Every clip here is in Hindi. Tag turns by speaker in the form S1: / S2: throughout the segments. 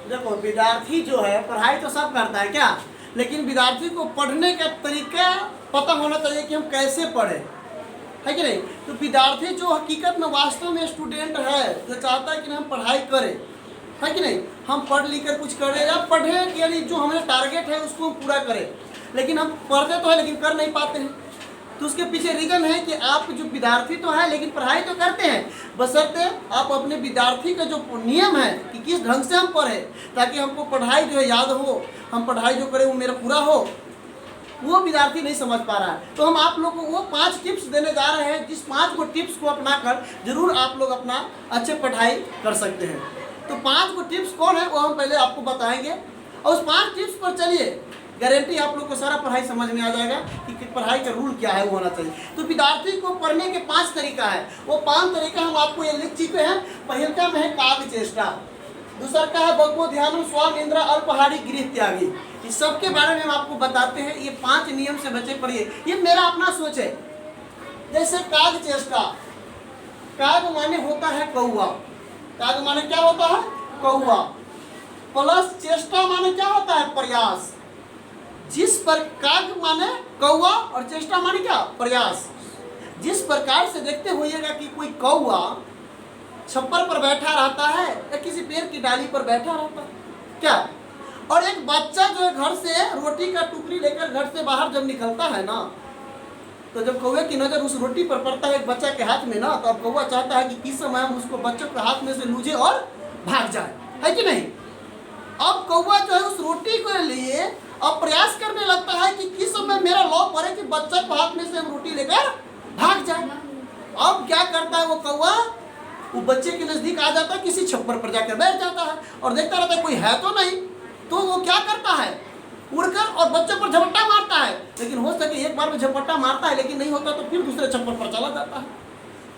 S1: देखो विद्यार्थी जो है पढ़ाई तो सब करता है क्या, लेकिन विद्यार्थी को पढ़ने का तरीका पता होना चाहिए कि हम कैसे पढ़े, है कि नहीं। तो विद्यार्थी जो हकीकत में वास्तव में स्टूडेंट है जो चाहता है कि हम पढ़ाई करें, है कि नहीं, हम पढ़ लिख कर कुछ करें या पढ़ें, यानी जो हमें टारगेट है उसको हम पूरा करें, लेकिन हम पढ़ते तो है लेकिन कर नहीं पाते हैं। तो उसके पीछे रीज़न है कि आप जो विद्यार्थी तो है लेकिन पढ़ाई तो करते हैं, बशर्ते आप अपने विद्यार्थी का जो नियम है कि किस ढंग से हम पढ़ें ताकि हमको पढ़ाई जो है याद हो, हम पढ़ाई जो करें वो मेरा पूरा हो, वो विद्यार्थी नहीं समझ पा रहा है। तो हम आप लोग को वो 5 टिप्स देने जा रहे हैं, जिस 5 को टिप्स को अपना कर जरूर आप लोग अपना अच्छे पढ़ाई कर सकते हैं। तो 5 को टिप्स कौन है वो हम पहले आपको बताएंगे, और उस 5 टिप्स पर चलिए गारंटी आप लोग को सारा पढ़ाई समझ में आ जाएगा कि पढ़ाई का रूल क्या है वो होना चाहिए। तो विद्यार्थी को पढ़ने के 5 तरीका है, वो 5 तरीका हम आपको ये लिख चुके हैं। पहला में है काव्य चेष्टा, दूसरा का है बग्गो ध्यानम स्वाम इंद्र अल्पहारी गृह त्यागी। इस सब के बारे में हम आपको बताते हैं, ये 5 नियम से बचे पढ़िए, ये मेरा अपना सोच है। जैसे काव्य चेष्टा, काव्य माने होता है कौआ, काव्य माने क्या होता है कौआ, प्लस चेष्टा माने क्या होता है प्रयास। जिस पर काव्य माने कौआ और चेष्टा माने क्या प्रयास। जिस प्रकार से देखते होइएगा कि कोई कौआ छप्पर पर बैठा रहता है या किसी पेड़ की डाली पर बैठा रहता है क्या, और एक बच्चा जो है घर से रोटी का टुकड़ी लेकर घर से बाहर जब निकलता है ना, तो जब कौवे की नज़र उस रोटी पर पड़ता है एक बच्चा के हाथ में ना, तो अब कौवा चाहता है कि किस समय हम उसको बच्चों के हाथ में से लूझे और भाग जाए, है कि नहीं। अब कौवा जो है उस रोटी को लिए अब प्रयास करने लगता है कि किस समय मेरा लौ पड़े कि बच्चा को हाथ में से हम रोटी लेकर भाग जाए। अब क्या करता है वो कौवा, वो बच्चे के नज़दीक आ जाता है, किसी छप्पर पर जाकर बैठ जाता है और देखता रहता है कोई है तो नहीं। तो वो क्या करता है उड़कर और बच्चों पर झपट्टा मारता है, लेकिन हो सके एक बार में झपट्टा मारता है लेकिन नहीं होता तो फिर दूसरे छप्पर पर चला जाता है,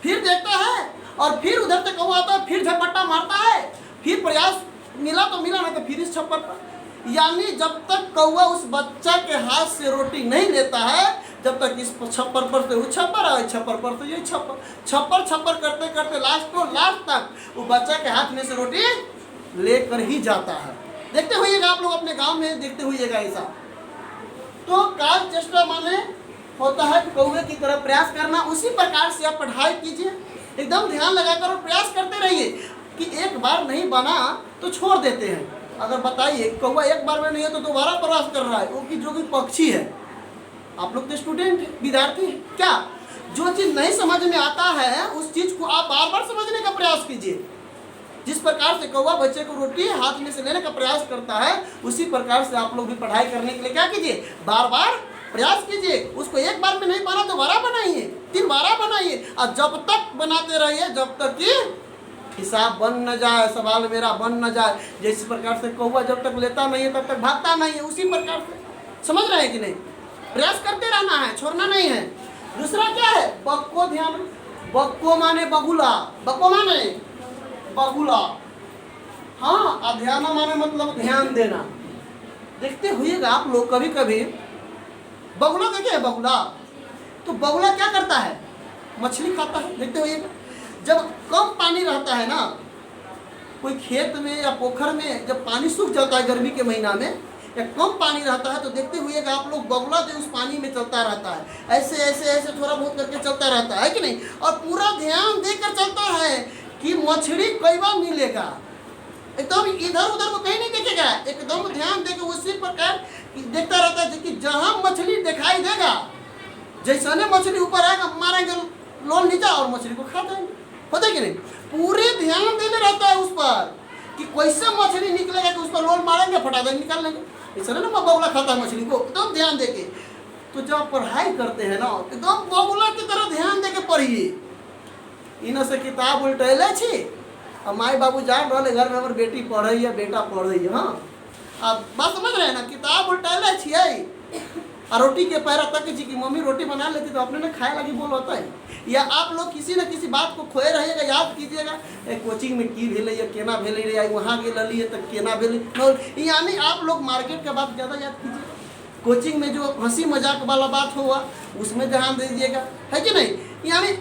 S1: फिर देखता है और फिर उधर से कौवा आता है, फिर झपट्टा मारता है, फिर प्रयास मिला तो मिला ना तो फिर इस छप्पर पर। यानी जब तक कौवा उस बच्चा के हाथ से रोटी नहीं लेता है, जब तक इस छप्पर पर से वो छप्पर और छप्पर पर से ये छप्पर करते करते लास्ट तक वो बच्चा के हाथ में से रोटी लेकर ही जाता है। देखते होइएगा आप लोग अपने गांव में देखते होइएगा ऐसा। तो काव्य चेष्टा माने होता है कौवे की तरह प्रयास करना। उसी प्रकार से आप पढ़ाई कीजिए, एकदम ध्यान लगाकर और प्रयास करते रहिए कि एक बार नहीं बना तो छोड़ देते हैं। अगर बताइए कौवा एक बार में नहीं है तो दोबारा प्रयास कर रहा है, वो कि जो कि पक्षी है। आप लोग तो स्टूडेंट है, विद्यार्थी है क्या, जो चीज़ नहीं समझ में आता है उस चीज़ को आप बार बार समझने का प्रयास कीजिए। जिस प्रकार से कौवा बच्चे को रोटी हाथ में से लेने का प्रयास करता है, उसी प्रकार से आप लोग भी पढ़ाई करने के लिए क्या कीजिए, बार बार प्रयास कीजिए। उसको एक बार में नहीं बना दोबारा बनाइए, 3 बार बनाइए, और जब तक बनाते रहिए जब तक कि हिसाब बन न जाए, सवाल मेरा बन न जाए। जिस प्रकार से कौवा जब तक लेता नहीं है तब तक भागता नहीं है, उसी प्रकार से समझ रहे हैं कि नहीं, प्रयास करते रहना है, छोड़ना नहीं है। दूसरा क्या है बक्को ध्यान, बक्को माने बगुला, बक्को माने बगुला, हाँ, अध्यान माने मतलब ध्यान देना। देखते हुइएगा आप लोग कभी कभी बगुला देखे बगुला, तो बगुला क्या करता है मछली खाता है। देखते हुइएगा जब कम पानी रहता है ना कोई खेत में या पोखर में, जब पानी सूख जाता है गर्मी के महीना में या कम पानी रहता है, तो देखते हुइएगा आप लोग बगुला जो उस पानी में चलता रहता है, ऐसे ऐसे ऐसे थोड़ा बहुत करके चलता रहता है कि नहीं, और पूरा ध्यान देकर चलता है कि मछली कई बार मिलेगा, एकदम इधर उधर को कहीं नहीं देखेगा, एकदम ध्यान देकर उसी प्रकार देखता रहता है कि जहाँ मछली दिखाई देगा जैसे मछली ऊपर आएगा मारेंगे लोल नीचा और मछली को खा जाएंगे, होता है कि नहीं। पूरे ध्यान देने रहता है उस पर कि कैसे मछली निकलेगा कि उस पर लोल मारेंगे फटा देंगे निकाल लेंगे, ऐसा ना बगुला खाता है मछली को, एकदम ध्यान देके। तो जब पढ़ाई करते हैं ना एकदम बगुला की तरह ध्यान देके पढ़िए। इन से किताब उल्टैले छी और माई बाबू जान रहे घर में, हमारे बेटी पढ़े या बेटा पढ़े, हाँ आप बात समझ रहे हैं ना, किताब उल्टैले छिए और रोटी के पैरा तक जी की मम्मी रोटी बना लेती तो अपने ना खाए लगी बोल होता है। या आप लोग किसी न किसी बात को खोए रहिएगा, याद कीजिएगा कोचिंग में की भेले या केना भेले रे, वहाँ गेलिए तो केना भेले, यानी आप लोग मार्केट का बात ज़्यादा याद कीजिए। कोचिंग में जो हंसी मजाक वाला बात हुआ उसमें ध्यान दे दीजिएगा, है कि नहीं। यानी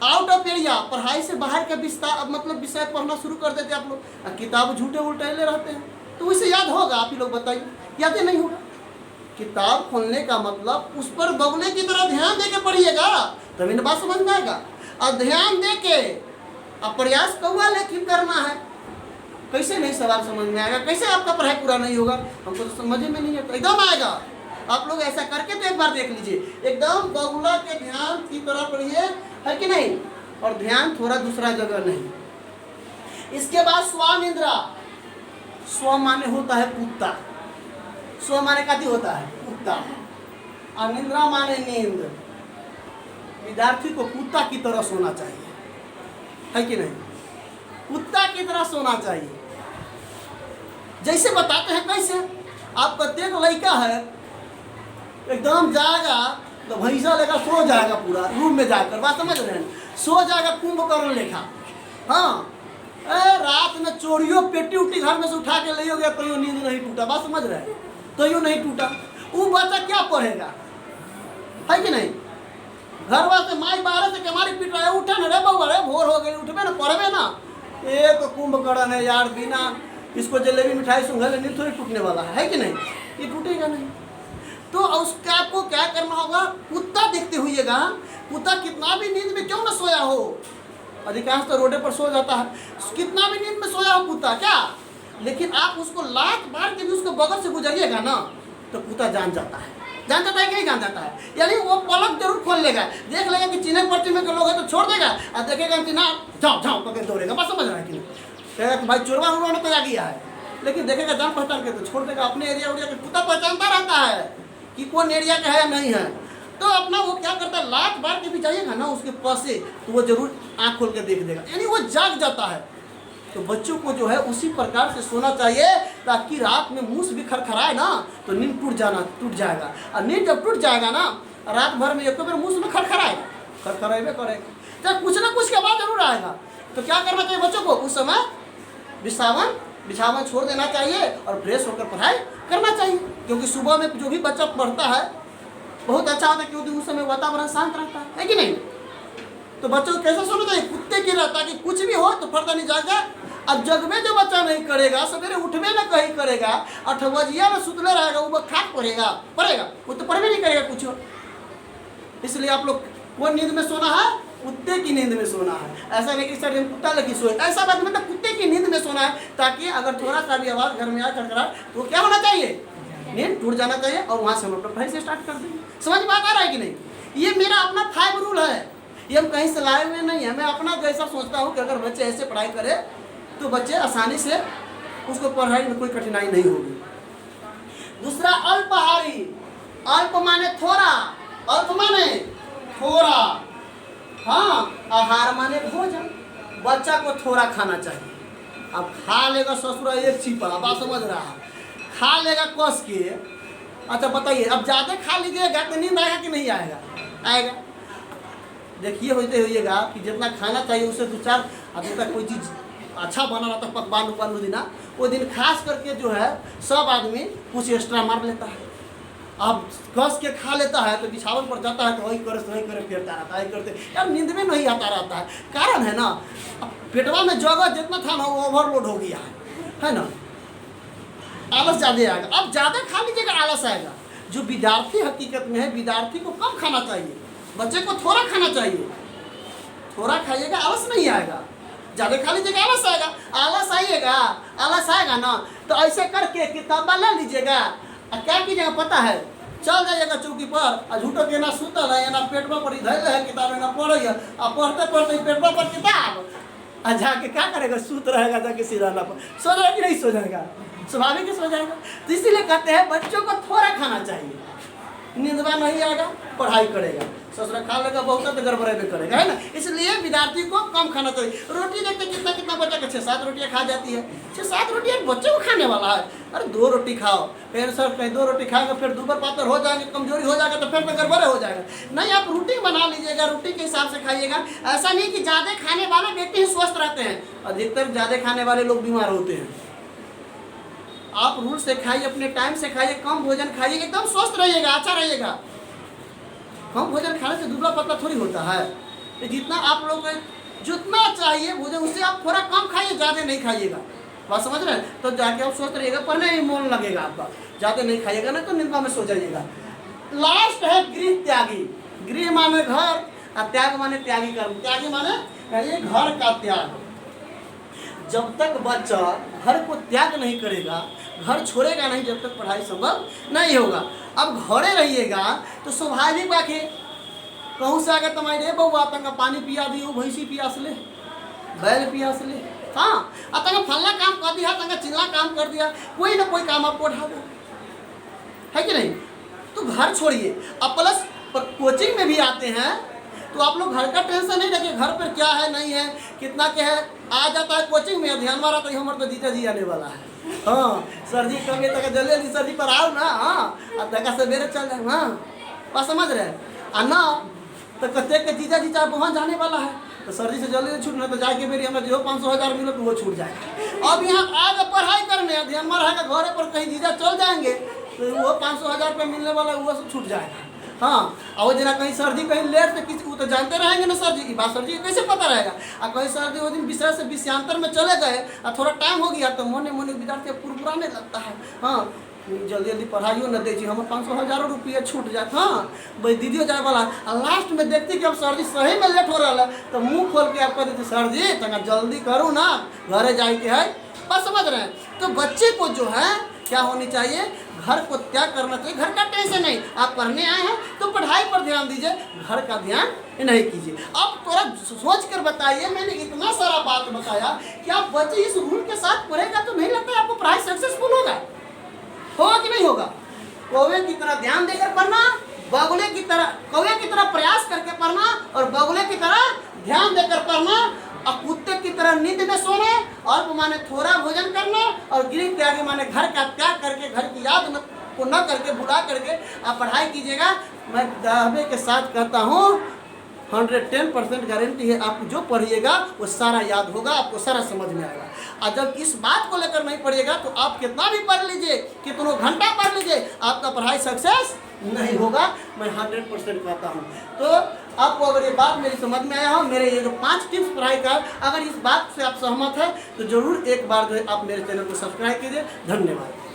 S1: आउट ऑफ एरिया, पढ़ाई से बाहर का विस्तार मतलब विषय पढ़ना शुरू कर देते आप लोग, किताब झूठे उल्टे ले रहते हैं, तो उसे याद होगा? आप ही लोग बताइए, याद ही नहीं होगा। किताब खोलने का मतलब उस पर बगुले की तरह ध्यान दे के पढ़िएगा, तभी ना बात समझ में आएगा। और ध्यान दे के अब प्रयास कौआ लेकिन करना है, कैसे नहीं सवाल समझ में आएगा? कैसे आपका पढ़ाई पूरा नहीं होगा? हमको तो समझ में नहीं आता, एकदम आएगा। आप लोग ऐसा करके तो एक बार देख लीजिए, एकदम बगुला के ध्यान की तरह पढ़िए, है कि नहीं? और ध्यान थोड़ा दूसरा जगह नहीं। इसके बाद स्वानिंद्रा। स्व माने होता है कुत्ता, स्व माने कथी होता है? कुत्ता। और निंद्रा माने नींद। विद्यार्थी को कुत्ता की तरह सोना चाहिए, है कि नहीं? कुत्ता की तरह सोना चाहिए। जैसे बताते हैं कैसे, आप प्रत्येक लड़का है एकदम जाएगा तो भैंसा लेकर सो जाएगा पूरा रूम में जाकर, बात समझ रहे हैं? सो जाएगा कुंभकर्ण लेखा। हाँ, रात में चोरियों पेटी उटी घर में से उठा के ले हो गया, तो यूँ नींद नहीं टूटा, बात समझ रहे हैं? तो यूँ नहीं टूटा, वो बच्चा क्या पढ़ेगा, है कि नहीं? घर वाले माई बारह से कमारी पीट रहा है, उठे ना रे बउआ रे, भोर हो गई, उठबे ना, पढ़बे ना। ये तो कुंभकर्ण है यार, बिना इसको जलेबी मिठाई सुंघल नींद थोड़ी टूटने वाला है कि नहीं? ये टूटेगा नहीं। तो उसका आपको क्या करना होगा? कुत्ता देखते हुईएगा, कुत्ता कितना भी नींद में क्यों ना सोया हो, अधिकांश तो रोडे पर सो जाता है, कितना भी नींद में सोया हो कुत्ता क्या, लेकिन आप उसको लात मार के भी उसको बगल से गुजरिएगा ना, तो कुत्ता जान जाता है। जान जाता है कि नहीं जान जाता है? यानी वो पलक जरूर खोल लेगा, देख लेगा कि चीने पर्ची में के लोग है तो छोड़ देगा, और देखेगा कि ना जाओ जाओ करके दौड़ेगा, बस समझ रहा है कि नहीं? कहेगा कि भाई चोरवा उड़वाने तो आ गया है, लेकिन देखेगा जान पहचान के तो छोड़ देगा। अपने एरिया उरिया के कुत्ता पहचानता रहता है कि कौन एरिया का है या नहीं है, तो अपना वो क्या करता है, लात बार के भी जाइएगा ना उसके पास से, तो वो जरूर आँख खोल के देख देगा, यानी वो जाग जाता है। तो बच्चों को जो है उसी प्रकार से सोना चाहिए, ताकि रात में मुंह भी खरखराए ना तो नींद टूट जाएगा। और नींद जब टूट जाएगा ना, रात भर में एक बार मुंह में खरखराएगा, खरखराएबे करेगा, चाहे कुछ ना कुछ के बाद जरूर आएगा। तो क्या करना चाहिए बच्चों को? उस समय बिछावन छोड़ देना चाहिए और फ्रेश होकर पढ़ाई करना चाहिए, क्योंकि सुबह में जो भी बच्चा पढ़ता है बहुत अच्छा होता है, क्योंकि उस समय वातावरण शांत रहता है कि नहीं? तो बच्चों को कैसे सोना चाहिए? कुत्ते की रहता कि कुछ भी हो तो पर्दा नहीं जाएगा। अब जग में जो बच्चा नहीं करेगा, सवेरे उठवे ना कहीं करेगा, अठवजिया में सुतले रहेगा, वो खाक पड़ेगा, वो तो पढ़वे नहीं करेगा कुछ। इसलिए आप लोग वो नींद में सोना है, कुत्ते की नींद में सोना है। ऐसा नहीं कि सर हम कुत्ता लगी सोए, ऐसा बात मतलब कुत्ते की नींद में सोना है, ताकि अगर थोड़ा सा भी आवाज़ घर में आए खड़खड़ा तो क्या होना चाहिए? नींद टूट जाना चाहिए, और वहाँ से हम अपना पढ़ाई से स्टार्ट कर देंगे। समझ बात आ रहा है कि नहीं? ये मेरा अपना 5 रूल है, ये हम कहीं से लाए हुए नहीं है। मैं अपना जैसा सोचता हूँ कि अगर बच्चे ऐसे पढ़ाई करें तो बच्चे आसानी से उसको पढ़ाई में कोई कठिनाई नहीं होगी। दूसरा अल्पाहारी। अल्प माने थोड़ा, अल्प माने थोड़ा, हाँ, आहार माने भोजन। बच्चा को थोड़ा खाना चाहिए। अब खा लेगा ससुरा एक छिपा, बात समझ रहा है, खा लेगा कस के। अच्छा बताइए, अब ज़्यादा खा लीजिएगा तो नींद आएगा कि नहीं आएगा? आएगा। देखिए होते होइएगा कि जितना खाना चाहिए उससे 2-4 अभी तक कोई चीज़ अच्छा बना रहता है, पकवान उपवान वो दिन, वो दिन खास करके जो है सब आदमी कुछ एक्स्ट्रा मार लेता है। अब कस के खा लेता है तो बिछावन पर जाता है तो वही करे फिरता रहता है, करते यार नींद में नहीं आता रहता है। कारण है ना, अब पेटवा में जगह जितना था ना वो ओवरलोड हो गया है ना, आलस ज़्यादा आएगा। अब ज़्यादा खा लीजिएगा आलस आएगा। जो विद्यार्थी हकीकत में है, विद्यार्थी को कम खाना चाहिए, बच्चे को थोड़ा खाना चाहिए। थोड़ा खाइएगा आलस नहीं आएगा, ज़्यादा खा लीजिएगा आलस आएगा। आलस आएगा ना तो ऐसे करके किताबा ले लीजिएगा और क्या कीजिएगा पता है, चल जाइएगा चौकी पर और झूठो के ना सुतल है ना पेटवा पर धैल है किताब ना पढ़े और पढ़ते पढ़ते पेटवा पर किताब और जाके क्या करेगा, सूत रहेगा जाके सिराना पर। सो जाएगा कि नहीं सो जाएगा? स्वाभाविक ही सो जाएगा। तो इसीलिए कहते हैं बच्चों को थोड़ा खाना चाहिए, नींदवा नहीं आएगा, पढ़ाई करेगा। ससुरा खा लेगा बहुत तो गड़बड़े भी करेगा, है ना। इसलिए विद्यार्थी को कम खाना चाहिए। रोटी देखते कितना बच्चा का 6-7 रोटियाँ खा जाती है। 6-7 रोटियाँ बच्चे को खाने वाला है। अरे 2 रोटी खाओ, फिर सर कहीं 2 रोटी खाएंगे फिर दूबर पातर हो जाएंगे, कमजोरी हो जाएगा तो फिर तो गड़बड़े हो जाएगा। नहीं, आप रूटीन बना लीजिएगा, रूटीन के हिसाब से खाइएगा। ऐसा नहीं कि ज़्यादा खाने वाले व्यक्ति ही स्वस्थ रहते हैं, अधिकतर ज़्यादा खाने वाले लोग बीमार होते हैं। आप रूल से खाइए, अपने टाइम से खाइए, कम भोजन खाइए, एकदम स्वस्थ रहिएगा, अच्छा रहिएगा। कम भोजन खाने से दुबला पतला थोड़ी होता है। तो जितना आप लोग को जितना चाहिए भोजन उससे आप थोड़ा कम खाइए, ज़्यादा नहीं खाइएगा। बात समझ रहे हैं? तो जाके आप सोच रहिएगा, पढ़ने में मन लगेगा आपका, ज़्यादा नहीं खाइएगा ना तो निंदा में सो जाइएगा। लास्ट है गृह त्यागी। गृह माने घर और त्याग माने त्यागी कर्म। त्यागी माने ये घर का त्याग। जब तक बच्चा घर को त्याग नहीं करेगा, घर छोड़ेगा नहीं, जब तक पढ़ाई संभव नहीं होगा। अब घरे रहिएगा तो स्वाभाविक बात है, कहूँ से आगे तुम्हारे बउआ तंगा पानी पिया दियो, भैंसी पियास ले, बैल पियास ले, हाँ अब तंगा फलना काम कर दिया, तंगा चिल्ला काम कर दिया, कोई ना कोई काम आपको उठा दो, है कि नहीं? तो घर छोड़िए। अब प्लस कोचिंग में भी आते हैं तो आप लोग घर का टेंशन नहीं रखिए, घर पर क्या है नहीं है, कितना क्या है। आ जाता है कोचिंग में, ध्यान मारा तो हमारे तो जीजा जी आने वाला है, हाँ सर जी कभी तक जल्दी सर जी पर आओ ना, हाँ अब तक सवेरे चल जाए, हाँ बात समझ रहे हैं ना। तो कहते कि जीजा जी चाहे वहाँ जाने वाला है तो सर जी से जल्दी छूटना, तो जाके मेरी हमें जो 500,000 मिलो तो वो छूट जाएगा। अब यहाँ आगे पढ़ाई करने ध्यान मारा है, घरे पर कहीं जीजा चल जाएंगे तो वो 500,000 रुपये मिलने वाला है वो सब छूट जाएगा। हाँ और जना कहीं सर जी कहीं लेट से किसी वो तो जानते रहेंगे ना सर जी की बात, सर जी कैसे पता रहेगा। और कहीं सर जी वो दिन विषय से विषयांतर में चले गए और थोड़ा टाइम हो गया तो मोने मोने विद्यार्थी पुरपुराने लगता है, हाँ जल्दी जल्दी पढ़ाइयो न दे, हम 500,000 रुपये छूट जाते, हाँ भाई दीदी जाए वाला। और लास्ट में देखती कि अब सर जी सही में लेट हो रहा है तो मुँह खोल के आप कह देते सर जी तंगा जल्दी करूँ ना, घरे जाए के है। बस समझ रहे हैं? तो बच्चे को जो है क्या होनी चाहिए, घर को त्याग करना चाहिए। घर का टेंशन नहीं, आप पढ़ने आए हैं तो पढ़ाई पर ध्यान दीजिए, घर का ध्यान नहीं कीजिए। अब थोड़ा सोच कर बताइए, मैंने इतना सारा बात बताया कि आप बच्चे इस रूल के साथ पढ़ेगा तो नहीं लगता है आपको पढ़ाई सक्सेसफुल होगा कि नहीं होगा। कौवे की तरह ध्यान देकर पढ़ना, बगुले की तरह कौवे की तरह प्रयास करके पढ़ना और बगुले की तरह ध्यान देकर पढ़ना, और कुत्ते की तरह नींद में सोने, और माने थोड़ा भोजन करना, और गृह त्यागी माने घर का त्याग करके, घर की याद को न करके भुला करके आप पढ़ाई कीजिएगा। मैं दावे के साथ कहता हूँ 110% गारंटी है, आप जो पढ़िएगा वो सारा याद होगा, आपको सारा समझ में आएगा। और जब इस बात को लेकर नहीं पढ़िएगा तो आप कितना भी पढ़ लीजिए, कितनों घंटा पढ़ लीजिए, आपका पढ़ाई सक्सेस नहीं होगा। मैं 100% कहता हूँ। तो आपको अगर ये बात मेरी समझ में आया हो, मेरे ये जो 5 टिप्स पढ़ाई का, अगर इस बात से आप सहमत हैं तो ज़रूर एक बार जो है आप मेरे चैनल को सब्सक्राइब कीजिए। धन्यवाद।